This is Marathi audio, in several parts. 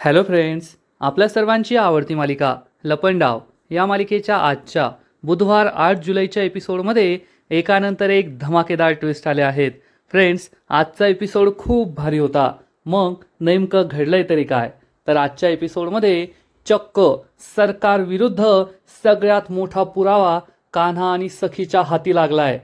हॅलो फ्रेंड्स, आपल्या सर्वांची आवडती मालिका लपंडाव या मालिकेच्या आजच्या बुधवार 8 जुलैच्या एपिसोडमध्ये एकानंतर एक धमाकेदार ट्विस्ट आले आहेत. फ्रेंड्स, आजचा एपिसोड खूप भारी होता. मग नेमकं घडलंय तरी काय? तर आजच्या एपिसोडमध्ये चक्क सरकार विरुद्ध सगळ्यात मोठा पुरावा कान्हा आणि सखीच्या हाती लागलाय.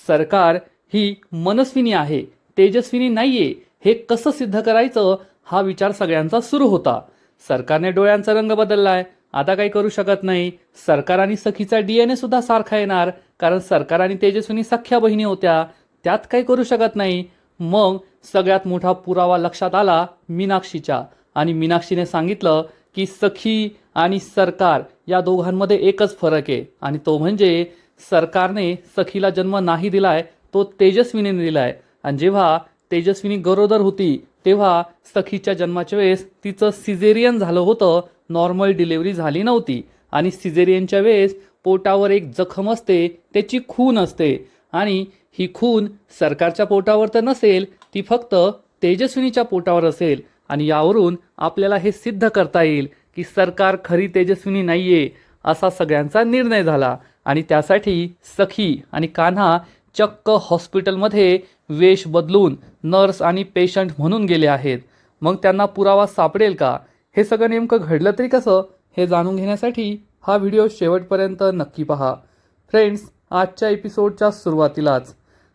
सरकार ही मनस्विनी आहे, तेजस्विनी नाहीये, हे कसं सिद्ध करायचं हा विचार सगळ्यांचा सुरू होता. सरकारने डोळ्यांचा रंग बदललाय, आता काही करू शकत नाही. सरकार आणि सखीचा DNA सुद्धा सारखा येणार, कारण सरकार आणि तेजस्विनी सख्या बहिणी होत्या, त्यात काही करू शकत नाही. मग सगळ्यात मोठा पुरावा लक्षात आला मीनाक्षीच्या, आणि मीनाक्षीने सांगितलं की सखी आणि सरकार या दोघांमध्ये एकच फरक आहे, आणि तो म्हणजे सरकारने सखीला जन्म नाही दिलाय, तो तेजस्विनीने दिलाय. आणि जेव्हा तेजस्विनी गरोदर होती तेव्हा सखीच्या जन्माच्या वेळेस तिचं सिझेरियन झालं होतं, नॉर्मल डिलिव्हरी झाली नव्हती. आणि सिझेरियनच्या वेळेस पोटावर एक जखम असते, त्याची खून असते, आणि ही खून सरकारच्या पोटावर तर नसेल, ती फक्त तेजस्विनीच्या पोटावर असेल. आणि यावरून आपल्याला हे सिद्ध करता येईल की सरकार खरी तेजस्विनी नाहीये, असा सगळ्यांचा निर्णय झाला. आणि त्यासाठी सखी आणि कान्हा चक्क हॉस्पिटलमध्ये वेश बदलून नर्स आणि पेशंट म्हणून गेले आहेत. मग त्यांना पुरावा सापडेल का? हे सगळं नेमकं घडलं तरी कसं, हे जाणून घेण्यासाठी हा व्हिडिओ शेवटपर्यंत नक्की पहा. फ्रेंड्स, आजच्या एपिसोडच्या सुरुवातीलाच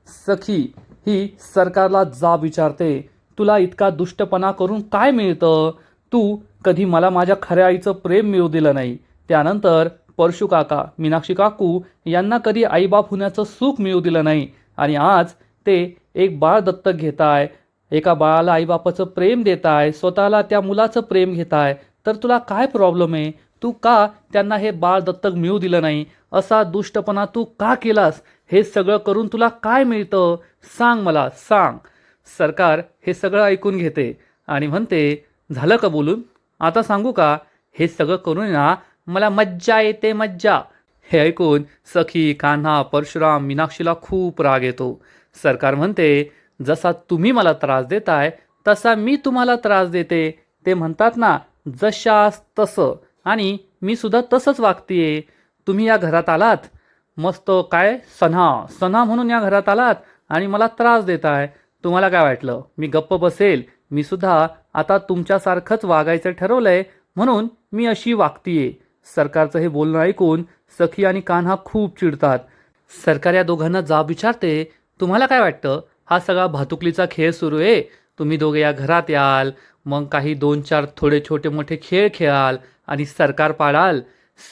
सखी ही सरकारला जाब विचारते, तुला इतका दुष्टपणा करून काय मिळतं? तू कधी मला माझ्या खऱ्या आईचं प्रेम मिळू दिलं नाही. त्यानंतर परशू काका, मीनाक्षी काकू यांना कधी आईबाप होण्याचं सुख मिळू दिलं नाही, आणि आज ते एक बाळ दत्तक घेताय, एका बाळाला आईबापाचं प्रेम देताय, स्वतःला त्या मुलाचं प्रेम घेताय. तर तुला काय प्रॉब्लेम आहे? तू का त्यांना हे बाळ दत्तक मिळू दिलं नाही? असा दुष्टपणा तू का केलास? हे सगळं करून तुला काय मिळतं? सांग, मला सांग. सरकार हे सगळं ऐकून घेते आणि म्हणते, झालं का बोलून? आता सांगू का? हे सगळं करून ना मला मज्जा येते, मज्जा. हे ऐकून सखी, कान्हा, परशुराम, मीनाक्षीला खूप राग येतो. सरकार म्हणते, जसा तुम्ही मला त्रास देताय तसा मी तुम्हाला त्रास देते. ते म्हणतात ना, जशास तसं, आणि मी सुद्धा तसंच वागतीये. तुम्ही या घरात आलात, मस्त काय सन्हा सन्हा म्हणून या घरात आलात आणि मला त्रास देताय. तुम्हाला काय वाटलं मी गप्प बसेल? मी सुद्धा आता तुमच्यासारखंच वागायचं ठरवलंय, म्हणून मी अशी वागतीये. सरकारचं हे बोलणं ऐकून सखी आणि कान्हा खूप चिडतात. सरकार या दोघांना जाब विचारते, तुम्हाला काय वाटतं हा सगळा भातुकलीचा खेळ सुरू आहे? तुम्ही दोघे या घरात याल, मग काही 2-4 थोडे छोटे मोठे खेळ खेळाल आणि सरकार पाडाल.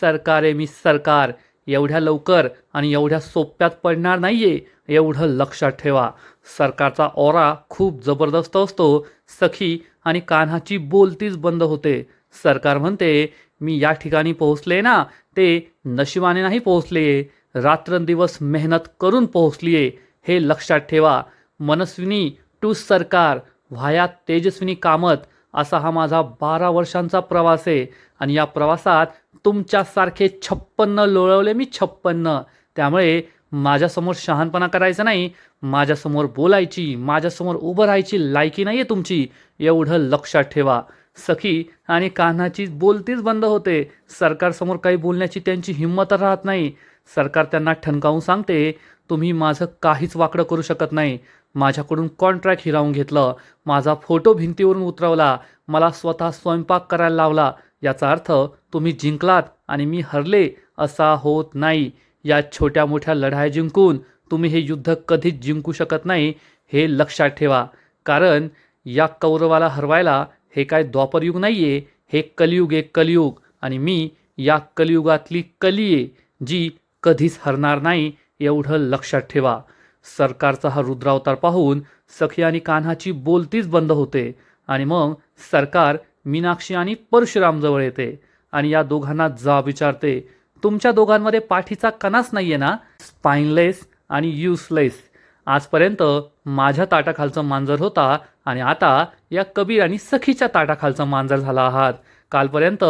सरकार आहे मी, सरकार एवढ्या लवकर आणि एवढ्या सोप्यात पडणार नाहीये, एवढं लक्षात ठेवा. सरकारचा ऑरा खूप जबरदस्त असतो. सखी आणि कान्हाची बोलतीच बंद होते. सरकार म्हणते, मी या ठिकाणी पोहोचले ना, ते नशिबाने नाही पोहोचले, रात्रंदिवस मेहनत करून पोहोचलीये, हे लक्षात ठेवा. मनस्विनी टू सरकार व्हाया तेजस्विनी कामत, असा हा माझा 12 वर्षांचा प्रवास आहे. आणि या प्रवासात तुमच्यासारखे 56 लोळवले मी, 56. त्यामुळे माझ्यासमोर शहाणपणा करायचा नाही, माझ्यासमोर बोलायची, माझ्यासमोर उभं राहायची लायकी नाही आहे तुमची, एवढं लक्षात ठेवा. सखी आणि कान्हाची बोलतीच बंद होते. सरकारसमोर काही बोलण्याची त्यांची हिंमत राहत नाही. सरकार त्यांना ठणकावून सांगते, तुम्ही माझं काहीच वाकडं करू शकत नाही. माझ्याकडून कॉन्ट्रॅक्ट हिरावून घेतलं, माझा फोटो भिंतीवरून उतरवला, मला स्वतः स्वयंपाक करायला लावला. याचा अर्थ तुम्ही जिंकलात आणि मी हरले असा होत नाही. या छोट्या मोठ्या लढाया जिंकून तुम्ही हे युद्ध कधीच जिंकू शकत नाही, हे लक्षात ठेवा. कारण या कौरवाला हरवायला हे काय द्वापरयुग नाहीये, हे कलियुग आहे, कलियुग. आणि मी या कलियुगातली कली आहे, जी कधीच हरणार नाही, एवढं लक्षात ठेवा. सरकारचा हा रुद्रावतार पाहून सखी आणि कान्हाची बोलतीच बंद होते. आणि मग सरकार मीनाक्षी आणि परशुरामजवळ येते आणि या दोघांना जाब विचारते, तुमच्या दोघांमध्ये पाठीचा कणाच नाहीये ना? स्पाइनलेस आणि युजलेस. आजपर्यंत माझ्या ताटाखालचं मांजर होता, आणि आता या कबीर आणि सखीच्या ताटाखालचं मांजर झाला आहात. कालपर्यंत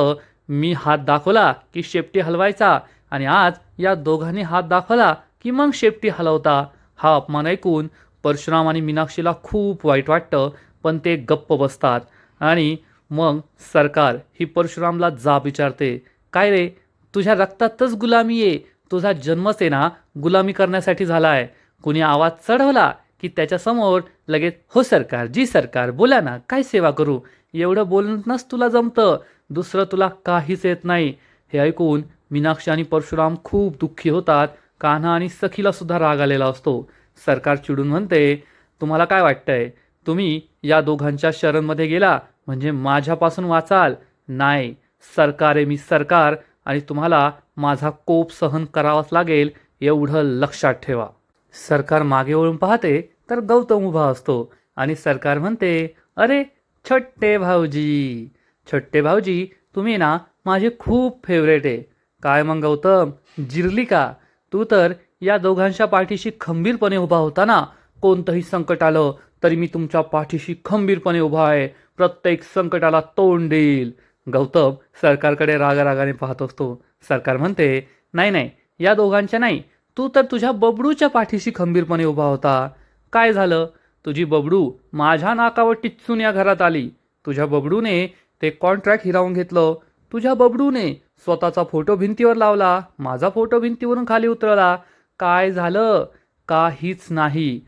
मी हात दाखवला की शेपटी हलवायचा, आणि आज या दोघांनी हात दाखवला की मग शेपटी हलवता. हा अपमान ऐकून परशुराम आणि मीनाक्षीला खूप वाईट वाटतं, पण ते गप्प बसतात. आणि मग सरकार ही परशुरामला जाब विचारते, काय रे, तुझ्या रक्तातच गुलामी आहे. तुझा जन्मच आहे ना गुलामी करण्यासाठी झाला आहे. कुणी आवाज चढवला की त्याच्यासमोर लगेच हो सरकार, जी सरकार, बोला ना, काय सेवा करू, एवढं बोलणंच तुला जमतं, दुसरं तुला काहीच येत नाही. हे ऐकून मीनाक्षी आणि परशुराम खूप दुःखी होतात. कान्हा आणि सखीला सुद्धा राग आलेला असतो. सरकार चिडून म्हणते, तुम्हाला काय वाटतंय, तुम्ही या दोघांच्या शरणमध्ये गेला म्हणजे माझ्यापासून वाचाल? नाही, सरकार आहे मी, सरकार, आणि तुम्हाला माझा कोप सहन करावाच लागेल, एवढं लक्षात ठेवा. सरकार मागे वळून पाहते तर गौतम उभा असतो आणि सरकार म्हणते, अरे छोटे भाऊजी, छोटे भाऊजी, तुम्ही ना माझे खूप फेवरेट आहे. काय मग गौतम, जिरली का? तू तर या दोघांच्या पाठीशी खंबीरपणे उभा होता ना. कोणतंही संकट आलं तरी मी तुमच्या पाठीशी खंबीरपणे उभा आहे, प्रत्येक संकटाला तोंड देईल. गौतम सरकारकडे रागारागाने पाहत असतो. सरकार म्हणते, नाही नाही, या दोघांच्या नाही, तू तर तुझ्या बबडूच्या पाठीशी खंबीरपणे उभा होता. काय झालं? तुझी बबडू माझ्या नाकावर टिच्चून या घरात आली. तुझ्या बबडूने ते कॉन्ट्रॅक्ट हिरावून घेतलं. तुझ्या बबडूने स्वतःचा फोटो भिंतीवर लावला, माझा फोटो भिंतीवरून खाली उतरला. काय झालं? काहीच नाही.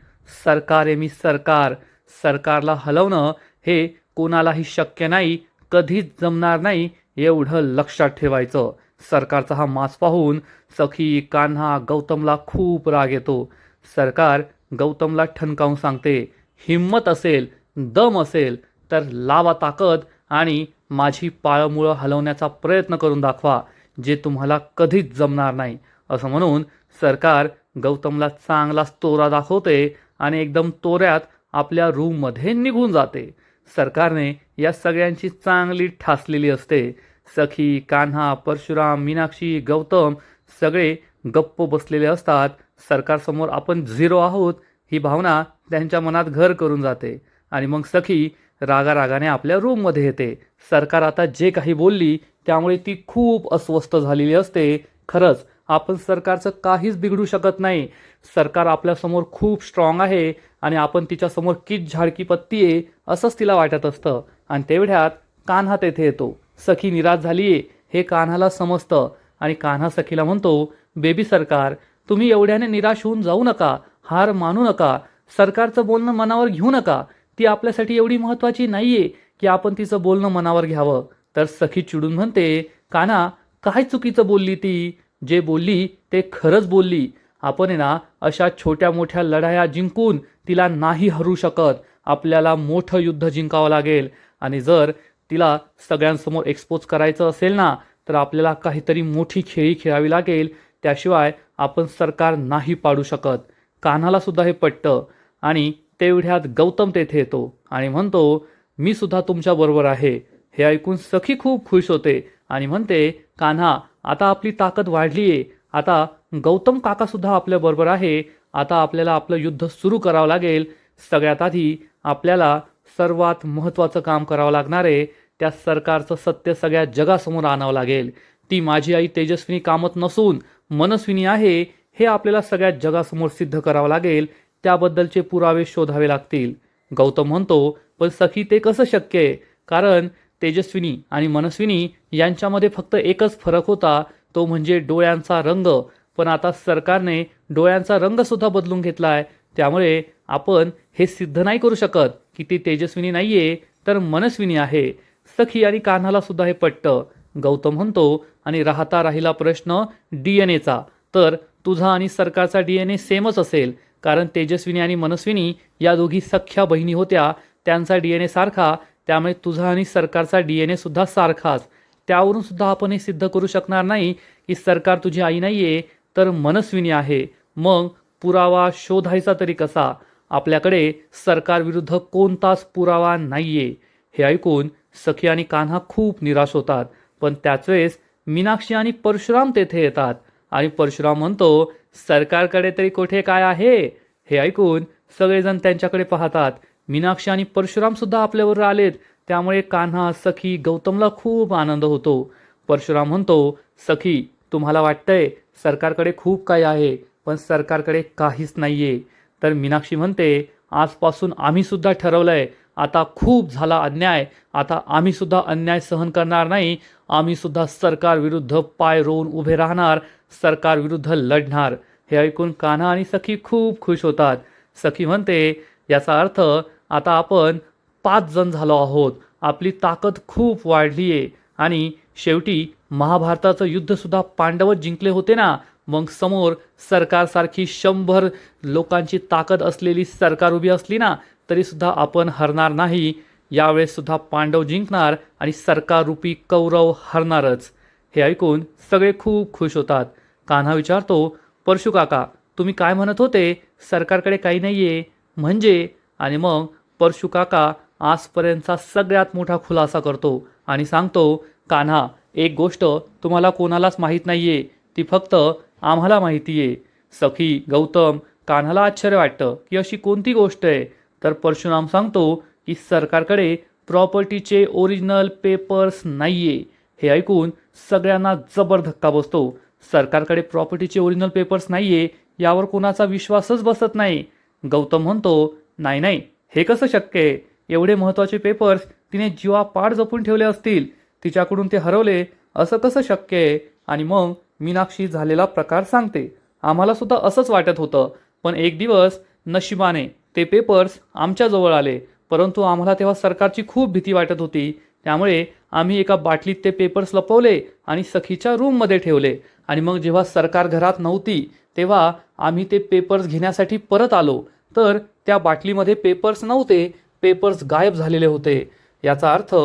सरकार आहे मी, सरकार. सरकारला हलवणं हे कोणालाही शक्य नाही, कधीच जमणार नाही, एवढं लक्षात ठेवायचं. सरकारचा हा मास पाहून सखी, कान्हा, गौतमला खूप राग येतो. सरकार गौतमला ठणकावून सांगते, हिम्मत असेल, दम असेल तर लावा ताकद आणि माझी पाळमुळं हलवण्याचा प्रयत्न करून दाखवा, जे तुम्हाला कधीच जमणार नाही. असं म्हणून सरकार गौतमला चांगलाच तोरा दाखवते आणि एकदम तोऱ्यात आपल्या रूममध्ये निघून जाते. सरकारने या सगळ्यांची चांगली ठासलेली असते. सखी, कान्हा, परशुराम, मीनाक्षी, गौतम सगळे गप्प बसलेले असतात. सरकारसमोर आपण झिरो आहोत ही भावना त्यांच्या मनात घर करून जाते आणि मग सखी रागारागाने आपल्या रूममध्ये येते. सरकार आता जे काही बोलली त्यामुळे ती खूप अस्वस्थ झालेली असते. खरंच आपण सरकारचं काहीच बिघडू शकत नाही. सरकार आपल्यासमोर खूप स्ट्रॉंग आहे आणि आपण तिच्यासमोर किच झाडकी पत्ती आहे असंच तिला वाटत असतं. आणि तेवढ्यात कान्हा तेथे येतो. सखी निराश झालीये हे कान्हाला समजतं आणि कान्हा सखीला म्हणतो, बेबी सरकार, तुम्ही एवढ्याने निराश होऊन जाऊ नका, हार मानू नका, सरकारचं बोलणं मनावर घेऊ नका. ती आपल्यासाठी एवढी महत्त्वाची नाहीये की आपण तिचं बोलणं मनावर घ्यावं. तर सखी चिडून म्हणते, कान्हा, काय चुकीचं बोलली ती? जे बोलली ते खरंच बोलली. आपण आहे ना अशा छोट्या मोठ्या लढाया जिंकून तिला नाही हरू शकत. आपल्याला मोठं युद्ध जिंकावं लागेल आणि जर तिला सगळ्यांसमोर एक्सपोज करायचं असेल ना तर आपल्याला काहीतरी मोठी खेळी खेळावी लागेल. त्याशिवाय आपण सरकार नाही पाडू शकत. कान्हाला सुद्धा हे पटतं आणि तेवढ्यात गौतम तेथे येतो आणि म्हणतो, मी सुद्धा तुमच्या बरोबर आहे. हे ऐकून सखी खूप खुश होते आणि म्हणते, कान्हा, आता आपली ताकद वाढली आहे. आता गौतम काका सुद्धा आपल्या बरोबर आहे. आता आपल्याला आपलं युद्ध सुरू करावं लागेल. सगळ्यात आधी आपल्याला सर्वात महत्त्वाचं काम करावं लागणार आहे. त्या सरकारचं सत्य सगळ्या जगासमोर आणावं लागेल. ती माझी आई तेजस्विनी कामत नसून मनस्विनी आहे हे आपल्याला सगळ्या जगासमोर सिद्ध करावं लागेल. त्याबद्दलचे पुरावे शोधावे लागतील. गौतम म्हणतो, पण सखी ते कसं शक्य आहे? कारण तेजस्विनी आणि मनस्विनी यांच्यामध्ये फक्त एकच फरक होता, तो म्हणजे डोळ्यांचा रंग. पण आता सरकारने डोळ्यांचा रंग सुद्धा बदलून घेतला आहे. त्यामुळे आपण हे सिद्ध नाही करू शकत की ती तेजस्विनी नाहीये तर मनस्विनी आहे. सखी आणि कान्हाला सुद्धा हे पटतं. गौतम म्हणतो, आणि राहिला प्रश्न DNA चा, तर तुझा आणि सरकारचा DNA सेमच असेल. कारण तेजस्विनी आणि मनस्विनी या दोघी सख्या बहिणी होत्या. त्यांचा DNA सारखा, त्यामुळे तुझा आणि सरकारचा DNA सुद्धा सारखाच. त्यावरून सुद्धा आपण हे सिद्ध करू शकणार नाही की सरकार तुझी आई नाहीये तर मनस्विनी आहे. मग पुरावा शोधायचा तरी कसा? आपल्याकडे सरकारविरुद्ध कोणताच पुरावा नाहीये. हे ऐकून सखी आणि कान्हा खूप निराश होतात. पण त्याच वेळेस मीनाक्षी आणि परशुराम तेथे येतात आणि परशुराम म्हणतो, सरकारकडे तरी कुठे काय आहे? हे ऐकून सगळेजण त्यांच्याकडे पाहतात. मीनाक्षी आणि परशुराम सुद्धा आपल्याबरोबर आलेत. त्यामुळे कान्हा, सखी, गौतमला खूप आनंद होतो. परशुराम म्हणतो, सखी, तुम्हाला वाटतंय सरकारकडे खूप काही आहे पण सरकारकडे काहीच नाहीये. तर मीनाक्षी म्हणते, आजपासून आम्ही सुद्धा ठरवलंय आता खूप झाला अन्याय, आता आम्ही सुद्धा अन्याय सहन करणार नाही, आम्ही सुद्धा सरकारविरुद्ध पाय रोवून उभे राहणार, सरकारविरुद्ध लढणार. हे ऐकून कान्हा आणि सखी खूप खुश होतात. सखी म्हणते, याचा अर्थ आता आपण 5 जण झालो आहोत, आपली ताकद खूप वाढली आहे आणि शेवटी महाभारताचं युद्धसुद्धा पांडवच जिंकले होते ना, मग समोर सरकारसारखी 100 लोकांची ताकद असलेली सरकार उभी असली ना तरीसुद्धा आपण हरणार नाही. यावेळेससुद्धा पांडव जिंकणार आणि सरकाररूपी कौरव हरणारच. हे ऐकून सगळे खूप खुश होतात. कान्हा विचारतो, परशू काका तुम्ही काय म्हणत होते, सरकारकडे काही नाही आहे म्हणजे? आणि मग परशू काका आजपर्यंतचा सगळ्यात मोठा खुलासा करतो आणि सांगतो, कान्हा एक गोष्ट तुम्हाला कोणालाच माहीत नाही आहे, ती फक्त आम्हाला माहिती आहे. सखी, गौतम, कान्हाला आश्चर्य वाटतं की अशी कोणती गोष्ट आहे. तर परशुराम सांगतो की सरकारकडे प्रॉपर्टीचे ओरिजिनल पेपर्स नाही आहे. हे ऐकून सगळ्यांना जबर धक्का बसतो. सरकारकडे प्रॉपर्टीचे ओरिजिनल पेपर्स नाही आहे यावर कोणाचा विश्वासच बसत नाही. गौतम म्हणतो, नाही नाही, हे कसं शक्य आहे? एवढे महत्त्वाचे पेपर्स तिने जीवापाड जपून ठेवले असतील, तिच्याकडून ते हरवले असं कसं शक्य आहे? आणि मग मीनाक्षी झालेला प्रकार सांगते. आम्हाला सुद्धा असंच वाटत होतं, पण एक दिवस नशिबाने ते पेपर्स आमच्याजवळ आले, परंतु आम्हाला तेव्हा सरकारची खूप भीती वाटत होती. त्यामुळे आम्ही एका बाटलीत ते पेपर्स लपवले आणि सखीच्या रूममध्ये ठेवले. आणि मग जेव्हा सरकार घरात नव्हती तेव्हा आम्ही ते पेपर्स घेण्यासाठी परत आलो, तर त्या बाटलीमध्ये पेपर्स नव्हते, पेपर्स गायब झालेले होते. याचा अर्थ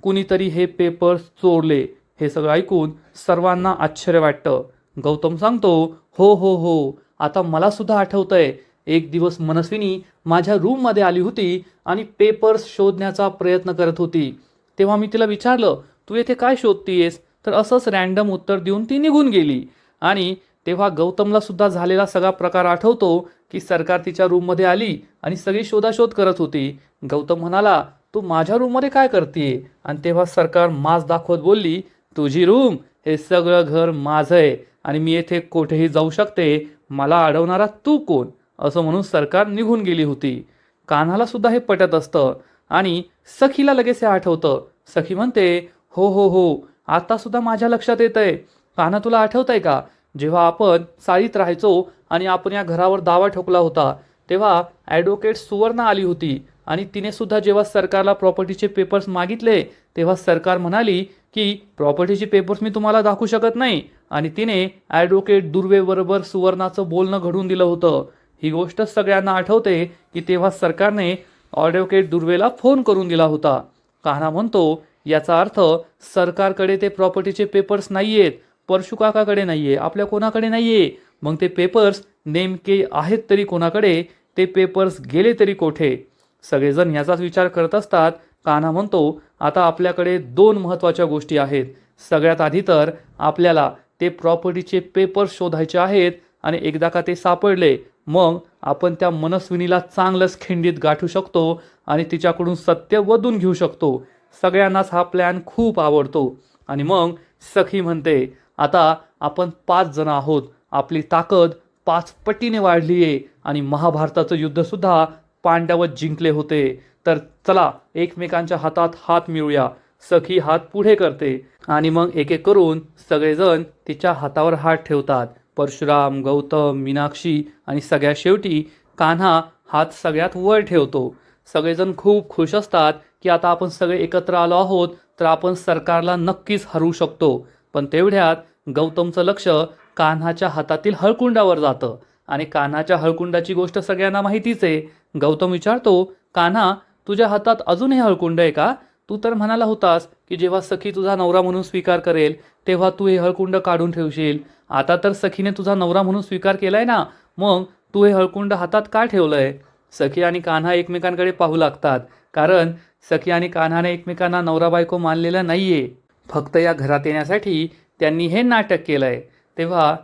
कुणीतरी हे पेपर्स चोरले. हे सगळं ऐकून सर्वांना आश्चर्य वाटतं. गौतम सांगतो, हो हो हो, आता मला सुद्धा आठवतंय, एक दिवस मनस्विनी माझ्या रूममध्ये आली होती आणि पेपर्स शोधण्याचा प्रयत्न करत होती. तेव्हा मी तिला विचारलं, तू येथे काय शोधतीयस? तर असंच रँडम उत्तर देऊन ती निघून गेली. आणि तेव्हा गौतमला सुद्धा झालेला सगळा प्रकार आठवतो की सरकार तिच्या रूममध्ये आली आणि सगळी शोधाशोध करत होती. गौतम म्हणाला, तू माझ्या रूममध्ये काय करतीये? आणि तेव्हा सरकार माज दाखवत बोलली, तुझी रूम, हे सगळं घर माझं आहे आणि मी येथे कुठेही जाऊ शकते, मला अडवणारा तू कोण? असं म्हणून सरकार निघून गेली होती. कान्हाला सुद्धा हे पटत असतं आणि सखीला लगेच हे आठवतं. सखी म्हणते, हो हो हो, आता सुद्धा माझ्या लक्षात येतंय. कान्हा, तुला आठवतंय का, जेव्हा आपण चाळीत राहायचो आणि आपण या घरावर दावा ठोकला होता तेव्हा ॲडव्होकेट सुवर्णा आली होती आणि तिने सुद्धा जेव्हा सरकारला प्रॉपर्टीचे पेपर्स मागितले तेव्हा सरकार म्हणाली की प्रॉपर्टीचे पेपर्स मी तुम्हाला दाखवू शकत नाही आणि तिने ॲडव्होकेट दुर्वेबरोबर सुवर्णाचं बोलणं घडून दिलं होतं. ही गोष्ट सगळ्यांना आठवते की तेव्हा सरकारने ॲडव्होकेट दुर्वेला फोन करून दिला होता. कान्हा म्हणतो, याचा अर्थ सरकारकडे ते प्रॉपर्टीचे पेपर्स नाही आहेत, परशू काकाकडे नाही आहे, आपल्या कोणाकडे नाही आहे. मग ते पेपर्स नेमके आहेत तरी कोणाकडे? ते पेपर्स गेले तरी कोठे? सगळेजण याचाच विचार करत असतात. कान्हा म्हणतो, आता आपल्याकडे 2 महत्त्वाच्या गोष्टी आहेत. सगळ्यात आधी तर आपल्याला ते प्रॉपर्टीचे पेपर्स शोधायचे आहेत आणि एकदा का ते सापडले मग आपण त्या मनस्विनीला चांगलंच खिंडीत गाठू शकतो आणि तिच्याकडून सत्य वधून घेऊ शकतो. सगळ्यांनाच हा प्लॅन खूप आवडतो. आणि मग सखी म्हणते, आता आपण 5 जण आहोत, आपली ताकद 5 पटीने वाढली आहे आणि महाभारताचं युद्धसुद्धा पांडवच जिंकले होते. तर चला एकमेकांच्या हातात हात मिळूया. सखी हात पुढे करते आणि मग एक एक करून सगळेजण तिच्या हातावर हात ठेवतात. परशुराम, गौतम, मीनाक्षी आणि सगळ्यात शेवटी कान्हा हात सगळ्यात वर ठेवतो. सगळेजण खूप खुश असतात की आता आपण सगळे एकत्र आलो आहोत तर आपण सरकारला नक्कीच हरवू शकतो. पण तेवढ्यात गौतमचं लक्ष कान्हाच्या हातातील हळकुंडावर जातं आणि कान्हाच्या हळकुंडाची गोष्ट सगळ्यांना माहितीच आहे. गौतम विचारतो, कान्हा, तुझ्या हातात अजून हे हळकुंड आहे का? तू तर म्हणाला होतास की जेव्हा सखी तुझा नवरा म्हणून स्वीकार करेल तेव्हा तू हे हळकुंड काढून ठेवशील. आता तर सखीने तुझा नवरा म्हणून स्वीकार केलाय ना, मग तू हे हळकुंड हातात का ठेवलंय? सखी आणि कान्हा एकमेकांकडे पाहू लागतात, कारण सखी आणि कान्हाने एकमेकांना नवरा बायको मानलेलं नाहीये. फक्त या घरात येण्यासाठी त्यांनी हे नाटक केलंय. तेव्हा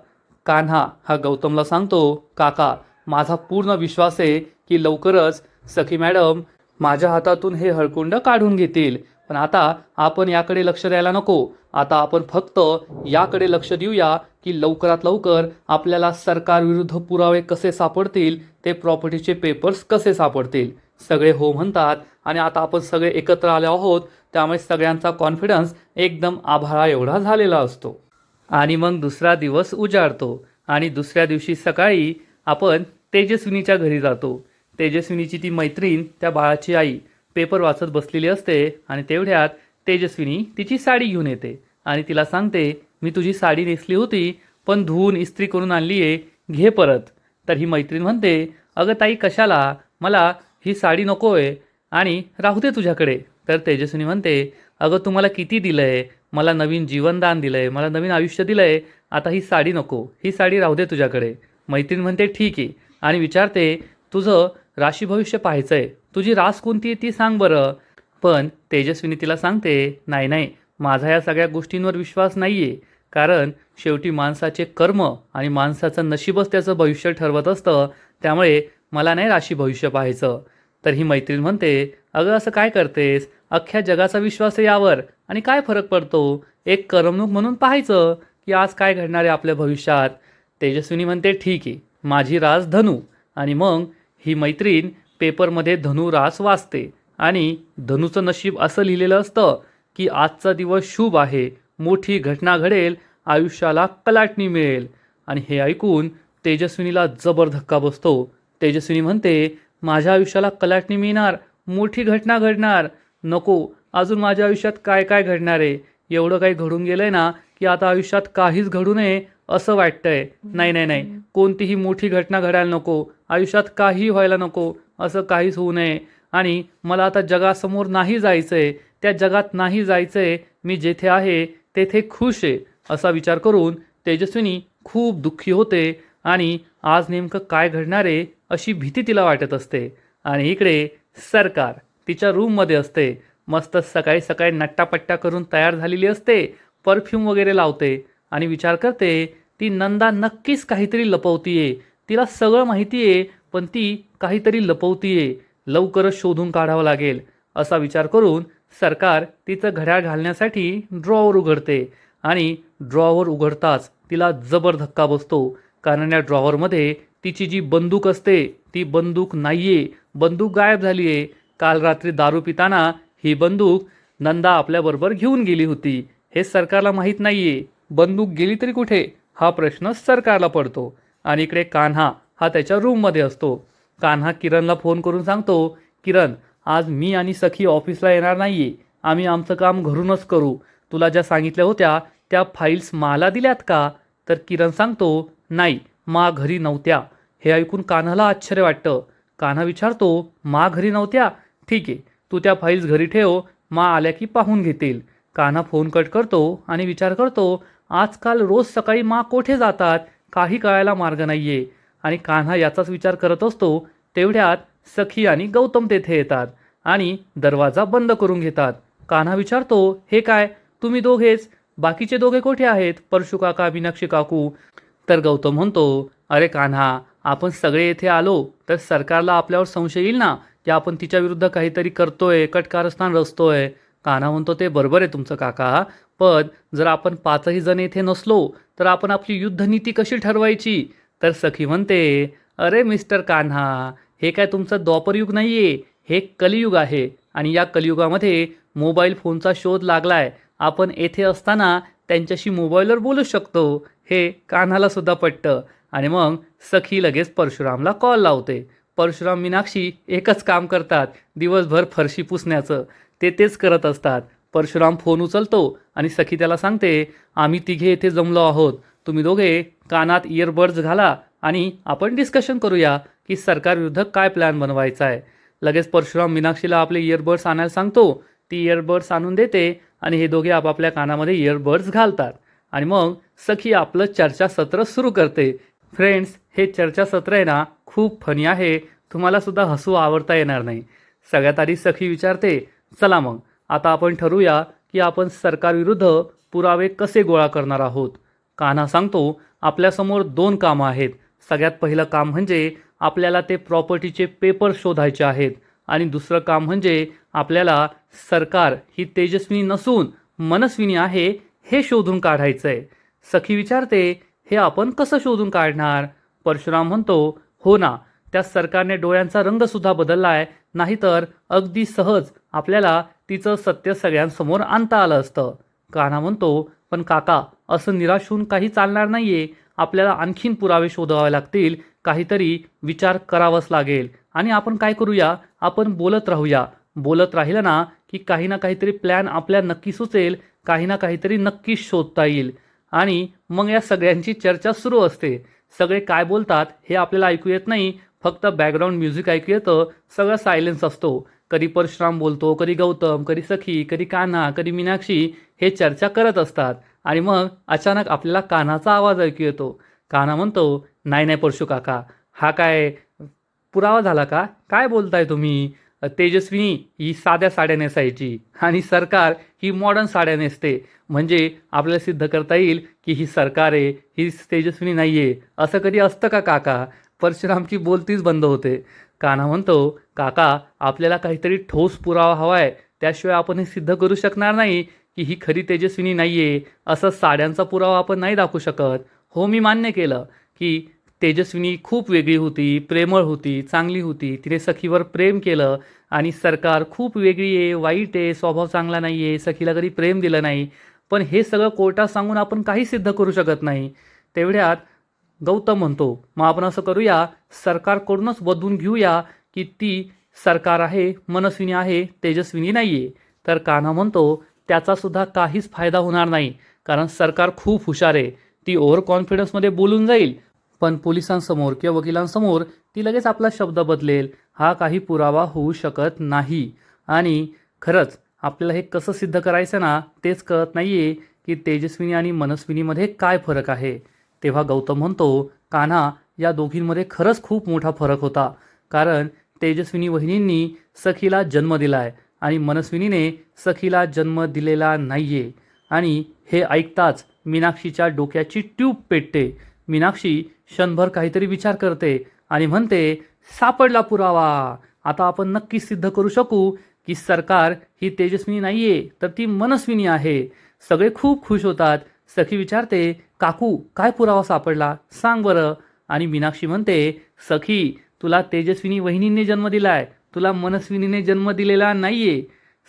कान्हा हा गौतमला सांगतो, काका, माझा पूर्ण विश्वास आहे की लवकरच सखी मॅडम माझ्या हातातून हे हळकुंड काढून घेतील. पण आता आपण याकडे लक्ष द्यायला नको. आता आपण फक्त याकडे लक्ष देऊया की लवकरात लवकर आपल्याला सरकारविरुद्ध पुरावे कसे सापडतील, ते प्रॉपर्टीचे पेपर्स कसे सापडतील. सगळे हो म्हणतात आणि आता आपण सगळे एकत्र आले आहोत, त्यामुळे सगळ्यांचा कॉन्फिडन्स एकदम आभाळा एवढा झालेला असतो. आणि मग दुसरा दिवस उजाडतो आणि दुसऱ्या दिवशी सकाळी आपण तेजस्विनीच्या घरी जातो. तेजस्विनीची ती मैत्रीण, त्या बाळाची आई पेपर वाचत बसलेली असते आणि तेवढ्यात तेजस्विनी तिची साडी घेऊन येते आणि तिला सांगते, मी तुझी साडी नेसली होती पण धुवून इस्त्री करून आणली आहे, घे परत. तर ही मैत्रीण म्हणते, अगं ताई कशाला, मला ही साडी नको आहे आणि राहू दे तुझ्याकडे. तर तेजस्विनी म्हणते, अगं तुम्हाला किती दिलं आहे, मला नवीन जीवनदान दिलं आहे, मला नवीन आयुष्य दिलं आहे, आता ही साडी नको, ही साडी राहू दे तुझ्याकडे. मैत्रीण म्हणते ठीक आहे आणि विचारते, तुझं राशी भविष्य पाहायचं आहे, तुझी रास कोणती आहे ती सांग बरं. पण तेजस्विनी तिला सांगते, नाही नाही, माझा या सगळ्या गोष्टींवर विश्वास नाही आहे, कारण शेवटी माणसाचे कर्म आणि माणसाचं नशीबच त्याचं भविष्य ठरवत असतं, त्यामुळे मला नाही राशी भविष्य पाहायचं. तर ही मैत्रीण म्हणते, अगं असं काय करतेस, अख्ख्या जगाचा विश्वास आहे यावर आणि काय फरक पडतो, एक करमणूक म्हणून पाहायचं की आज काय घडणार आहे आपल्या भविष्यात. तेजस्विनी म्हणते ठीक आहे, माझी रास धनु. आणि मग ही मैत्रीण पेपरमध्ये धनु रास वाचते आणि धनुचं नशीब असं लिहिलेलं असतं की आजचा दिवस शुभ आहे, मोठी घटना घडेल, आयुष्याला कलाटणी मिळेल. आणि हे ऐकून तेजस्विनीला जबर धक्का बसतो. तेजस्विनी म्हणते, माझ्या आयुष्याला कलाटणी मिळणार, मोठी घटना घडणार, नको, अजून माझ्या आयुष्यात काय काय घडणार आहे, एवढं काही घडून गेलंय ना की आता आयुष्यात काहीच घडू नये असं वाटतंय. नाही नाही नाही, कोणतीही मोठी घटना घडायला नको, आयुष्यात काही व्हायला नको, असं काहीच होऊ नये. आणि मला आता जगासमोर नाही जायचंय, त्या जगात नाही जायचंय, मी जेथे आहे तेथे खुश आहे, असा विचार करून तेजस्विनी खूप दुःखी होते आणि आज नेमकं काय घडणार आहे अशी भीती तिला वाटत असते. आणि इकडे सरकार तिच्या रूममध्ये असते, मस्त सकाळी सकाळी नट्टापट्टा करून तयार झालेली असते, परफ्यूम वगैरे लावते आणि विचार करते, ती नंदा नक्कीच काहीतरी लपवतीये, तिला सगळं माहिती आहे पण ती काहीतरी लपवतीये, लवकरच शोधून काढावं लागेल, असा विचार करून सरकार तिचं घड्याळ घालण्यासाठी ड्रॉवर उघडते. आणि ड्रॉवर उघडताच तिला जबर धक्का बसतो, कारण या ड्रॉवरमध्ये तिची जी बंदूक असते ती बंदूक नाहीये, बंदूक गायब झाली आहे. काल रात्री दारू पिताना ही बंदूक नंदा आपल्याबरोबर घेऊन गेली होती, हे सरकारला माहीत नाहीये. बंदूक गेली तरी कुठे, हा प्रश्न सरकारला पडतो. आणि इकडे कान्हा हा त्याच्या रूममध्ये असतो. कान्हा किरणला फोन करून सांगतो, किरण आज मी आणि सखी ऑफिसला येणार नाहीये, आम्ही आमचं काम घरूनच करू, तुला ज्या सांगितल्या होत्या त्या फाईल्स मला दिल्यात का. तर किरण सांगतो, नाही, मा घरी नव्हत्या. हे ऐकून कान्हाला आश्चर्य वाटतं. कान्हा विचारतो, मा घरी नव्हत्या, ठीक आहे, तू त्या फाईल्स घरी ठेव, मा आल्या की पाहून घेतील. कान्हा फोन कट करतो आणि विचार करतो, आजकाल रोज सकाळी मा कोठे जातात, काही कळायला मार्ग नाहीये. आणि कान्हा याचाच विचार करत असतो, तेवढ्यात सखी आणि गौतम तेथे येतात आणि दरवाजा बंद करून घेतात. कान्हा विचारतो, हे काय, तुम्ही दोघेच, बाकीचे दोघे कोठे आहेत, परशु काका, मीनाक्षी काकू. तर गौतम म्हणतो, अरे कान्हा, आपण सगळे येथे आलो तर सरकारला आपल्यावर संशय येईल ना की आपण तिच्या विरुद्ध काहीतरी करतोय, कटकारस्थान रचतोय. कान्हा म्हणतो, ते बरोबर आहे तुमचं काका, पण जर आपण पाचही जण येथे नसलो तर आपण आपली युद्धनीती कशी ठरवायची. तर सखी म्हणते, अरे मिस्टर कान्हा, हे काय तुमचं द्वापरयुग नाहीये, हे कलियुग आहे आणि या कलियुगामध्ये मोबाईल फोनचा शोध लागलाय, आपण येथे असताना त्यांच्याशी मोबाईलवर बोलू शकतो. हे कान्हाला सुद्धा पटतं. आणि मग सखी लगेच परशुरामला कॉल लावते. परशुराम मीनाक्षी एकच काम करतात, दिवसभर फरशी पुसण्याचं, ते तेच करत असतात. परशुराम फोन उचलतो आणि सखी त्याला सांगते, आम्ही तिघे येथे जमलो आहोत, तुम्ही दोघे कानात इयरबड्स घाला आणि आपण डिस्कशन करूया की सरकारविरुद्ध काय प्लॅन बनवायचा आहे. लगेच परशुराम मीनाक्षीला आपले इयरबड्स आणायला सांगतो, ती इयरबड्स आणून देते आणि हे दोघे आपापल्या कानामध्ये इयरबड्स घालतात. आणि मग सखी आपलं चर्चासत्र सुरू करते. फ्रेंड्स, हे चर्चासत्र आहे ना खूप फनी आहे, तुम्हाला सुद्धा हसू आवरता येणार नाही. सगळ्यात आधी सखी विचारते, चला मग आता आपण ठरवूया की आपण सरकारविरुद्ध पुरावे कसे गोळा करणार आहोत. कान्हा सांगतो, आपल्यासमोर 2 कामं आहेत. सगळ्यात पहिलं काम म्हणजे आपल्याला ते प्रॉपर्टीचे पेपर शोधायचे आहेत आणि दुसरं काम म्हणजे आपल्याला सरकार ही तेजस्विनी नसून मनस्विनी आहे हे शोधून काढायचं आहे. सखी विचारते, हे आपण कसं शोधून काढणार. परशुराम म्हणतो, हो ना, त्या सरकारने डोळ्यांचा रंगसुद्धा बदलला आहे, नाहीतर अगदी सहज आपल्याला तिचं सत्य सगळ्यांसमोर आणता आलं असतं. कान्हा म्हणतो, पण काका, असं निराश होऊन काही चालणार नाहीये. आपल्याला आणखीन पुरावे शोधावे लागतील, काहीतरी विचार करावाच लागेल. आणि आपण काय करूया, आपण बोलत राहूया. बोलत राहिलं ना की काही ना काहीतरी प्लॅन आपल्या नक्की सुचेल, काही ना काहीतरी नक्कीच शोधता येईल. आणि मग या सगळ्यांची चर्चा सुरू असते. सगळे काय बोलतात हे आपल्याला ऐकू येत नाही, फक्त बॅकग्राऊंड म्युझिक ऐकू येतं. सगळं सायलेन्स असतो. कधी परशुराम बोलतो, कधी गौतम, कधी सखी, कधी कान्हा, कधी मीनाक्षी हे चर्चा करत असतात. आणि मग अचानक आपल्याला कान्हाचा आवाज ऐकू येतो. कान्हा म्हणतो, नाही नाही परशु काका, हा काय पुरावा झाला का? काय बोलताय तुम्ही? तेजस्विनी ही साध्या साड्या नेसायची आणि सरकार ही मॉडर्न साड्या नेसते. म्हणजे आपल्याला सिद्ध करता येईल की ही सरकार आहे, ही तेजस्विनी नाही आहे. असं कधी असतं का काका? परशुरामची बोलतीच बंद होते. कान्हा म्हणतो, काका, आपल्याला काहीतरी ठोस पुरावा हवा आहे. त्याशिवाय आपण हे सिद्ध करू शकणार नाही की ही खरी तेजस्विनी नाही आहे. असं साड्यांचा पुरावा आपण नाही दाखवू शकत. हो, मी मान्य केलं की तेजस्विनी खूप वेगळी होती, प्रेमळ होती, चांगली होती. तिने सखीवर प्रेम केलं. आणि सरकार खूप वेगळी आहे, वाईट आहे, स्वभाव चांगला नाही आहे, सखीला कधी प्रेम दिलं नाही. पण हे सगळं कोर्टात सांगून आपण काही सिद्ध करू शकत नाही. तेवढ्यात गौतम म्हणतो, मग आपण असं करूया, सरकारकडूनच बदलून घेऊया की ती सरकार आहे, मनस्विनी आहे, तेजस्विनी नाही आहे. तर कान्हा म्हणतो, त्याचासुद्धा काहीच फायदा होणार नाही. कारण सरकार खूप हुशार आहे. ती ओव्हर कॉन्फिडन्समध्ये बोलून जाईल, पण पोलिसांसमोर किंवा वकिलांसमोर ती लगेच आपला शब्द बदलेल. हा काही पुरावा होऊ शकत नाही. आणि खरंच आपल्याला हे कसं सिद्ध करायचं ना तेच कळत नाहीये की तेजस्विनी आणि मनस्विनीमध्ये काय फरक आहे. तेव्हा गौतम म्हणतो, कान्हा, या दोघींमध्ये खरंच खूप मोठा फरक होता. कारण तेजस्विनी वहिनींनी सखीला जन्म दिलाय आणि मनस्विनीने सखीला जन्म दिलेला नाहीये. आणि हे ऐकताच मीनाक्षीच्या डोक्याची ट्यूब पेटते. मीनाक्षी क्षणभर काहीतरी विचार करते आणि म्हणते, सापडला पुरावा. आता आपण नक्की सिद्ध करू शकू की सरकार ही तेजस्विनी नाहीये, तर ती मनस्विनी आहे. सगळे खूप खुश होतात. सखी विचारते, काकू, काय पुरावा सापडला, सांग बरं. आणि मीनाक्षी म्हणते, सखी, तुला तेजस्विनी वहिनीने जन्म दिलाय, तुला मनस्विनीने जन्म दिलेला नाहीये.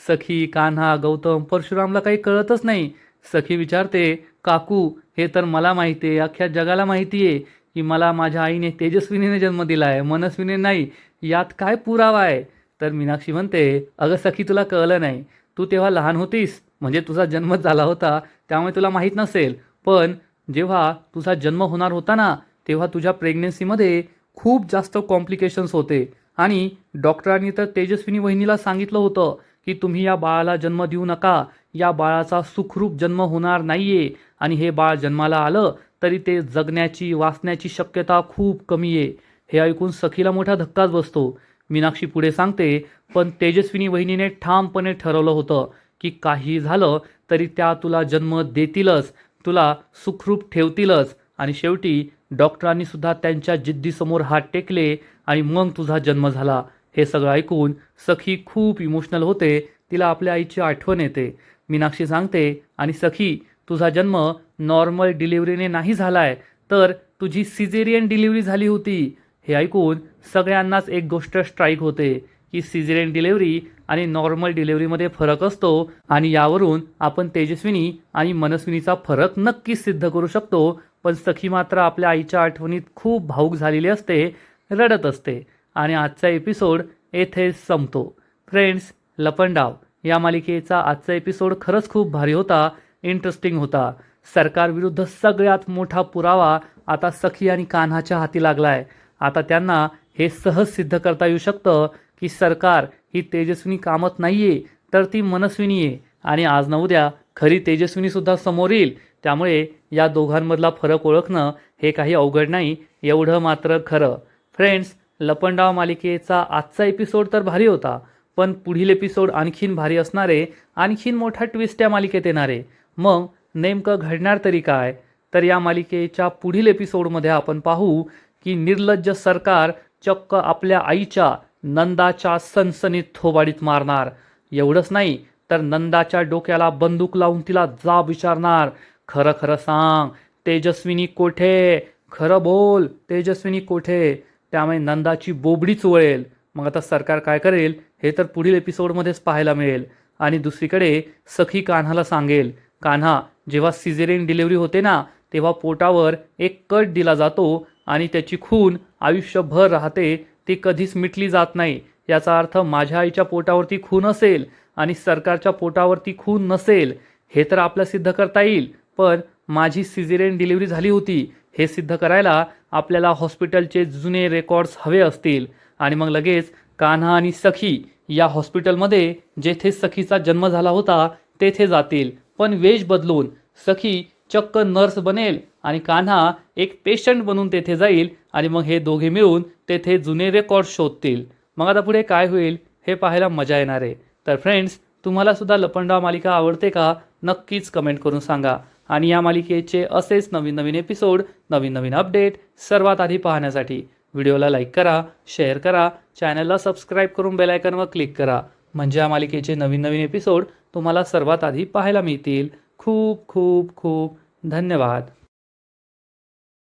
सखी, कान्हा, गौतम, परशुरामला काही कळतच नाही. सखी विचारते, काकू, हे तर मला माहिती आहे, अख्ख्या जगाला माहिती आहे की मला माझ्या आईने तेजस्विनीने जन्म दिला आहे, मनस्विनी नाही. यात काय पुरावा आहे? तर मीनाक्षी म्हणते, अगं सखी, तुला कळलं नाही. तू तेव्हा लहान होतीस, म्हणजे तुझा जन्मच झाला होता, त्यामुळे तुला माहीत नसेल. पण जेव्हा तुझा जन्म होणार होता ना, तेव्हा तुझ्या प्रेग्नेन्सीमध्ये खूप जास्त कॉम्प्लिकेशन्स होते. आणि डॉक्टरांनी तर तेजस्विनी वहिनीला सांगितलं होतं की तुम्ही या बाळाला जन्म देऊ नका, या बाळाचा सुखरूप जन्म होणार नाहीये. आणि हे बाळ जन्माला आलं तरी ते जगण्याची, वाचण्याची शक्यता खूप कमी आहे. हे ऐकून सखीला मोठा धक्काच बसतो. मीनाक्षी पुढे सांगते, पण तेजस्विनी वहिनीने ठामपणे ठरवलं होतं की काही झालं तरी त्या तुला जन्म देतीलच, तुला सुखरूप ठेवतीलच. आणि शेवटी डॉक्टरांनी सुद्धा त्यांच्या जिद्दीसमोर हात टेकले आणि मग तुझा जन्म झाला. हे सगळं ऐकून सखी खूप इमोशनल होते. तिला आपल्या आईची आठवण येते. मीनाक्षी सांगते, आणि सखी, तुझा जन्म नॉर्मल डिलिव्हरीने नाही झालाय, तर तुझी सिझेरियन डिलिव्हरी झाली होती. हे ऐकून सगळ्यांनाच एक गोष्ट स्ट्राईक होते की सिझेरियन डिलिव्हरी आणि नॉर्मल डिलिव्हरीमध्ये फरक असतो. आणि यावरून आपण तेजस्विनी आणि मनस्विनीचा फरक नक्कीच सिद्ध करू शकतो. पण सखी मात्र आपल्या आईच्या आठवणीत खूप भावूक झालेली असते, रडत असते. आणि आजचा एपिसोड येथेच संपतो. फ्रेंड्स, लपंडाव या मालिकेचा आजचा एपिसोड खरंच खूप भारी होता, इंटरेस्टिंग होता. सरकारविरुद्ध सगळ्यात मोठा पुरावा आता सखी आणि कान्हाच्या हाती लागलाय. आता त्यांना हे सहज सिद्ध करता येऊ शकतं की सरकार ही तेजस्विनी कामत नाहीये, तर ती मनस्विनी आहे. आणि आज न उद्या खरी तेजस्विनी सुद्धा समोर येईल. त्यामुळे या दोघांमधला फरक ओळखणं हे काही अवघड नाही, एवढं मात्र खरं. फ्रेंड्स, लपंडाव मालिकेचा आजचा एपिसोड तर भारी होता, पण पुढील एपिसोड आणखीन भारी असणारे, आणखीन मोठा ट्विस्ट या मालिकेत येणारे. मग नेमकं घडणार तरी काय? तर या मालिकेच्या पुढील एपिसोडमध्ये आपण पाहू की निर्लज्ज सरकार चक्क आपल्या आईच्या, नंदाच्या सनसनीत थोबाडीत मारणार. एवढंच नाही, तर नंदाच्या डोक्याला बंदूक लावून तिला जाब विचारणार, खरं खरं सांग, तेजस्विनी कोठे? खरं बोल, तेजस्विनी कोठे? त्यामुळे नंदाची बोबडीच वळेल. मग आता सरकार काय करेल हे तर पुढील एपिसोडमध्येच पाहायला मिळेल. आणि दुसरीकडे सखी कान्हाला सांगेल, कान्हा जेव्हा सिझेरियन डिलिव्हरी होते ना तेव्हा पोटावर एक कट दिला जातो आणि त्याची खून आयुष्यभर राहते, ती कधीच मिटली जात नाही. याचा अर्थ माझ्या आईच्या पोटावरती खून असेल आणि सरकारच्या पोटावरती खून नसेल हे तर आपलं सिद्ध करता येईल, पण माझी सिझेरियन डिलिव्हरी झाली होती हे सिद्ध करायला आपल्याला हॉस्पिटलचे जुने रेकॉर्ड्स हवे असतील. आणि मग लगेच कान्हा आणि सखी या हॉस्पिटलमध्ये जेथे सखीचा जन्म झाला होता तेथे जातील, पण वेश बदलून. सखी चक्क नर्स बनेल आणि कान्हा एक पेशंट बनून तेथे जाईल आणि मग हे दोघे मिळून तेथे जुने रेकॉर्ड शोधतील. मग आता पुढे काय होईल हे पाहायला मजा येणार आहे. तर फ्रेंड्स, तुम्हाला सुद्धा लपंडाव मालिका आवडते का? नक्कीच कमेंट करून सांगा. आणि या मालिकेचे असेच नवीन नवीन एपिसोड, नवीन नवीन अपडेट सर्वात आधी पाहण्यासाठी व्हिडिओला लाईक करा, शेअर करा, चॅनलला सबस्क्राईब करून बेल आयकॉनवर क्लिक करा. म्हणजे या मालिकेचे नवीन नवीन एपिसोड तुम्हाला सर्वात आधी पाहायला मिळतील. खूप खूप खूप धन्यवाद.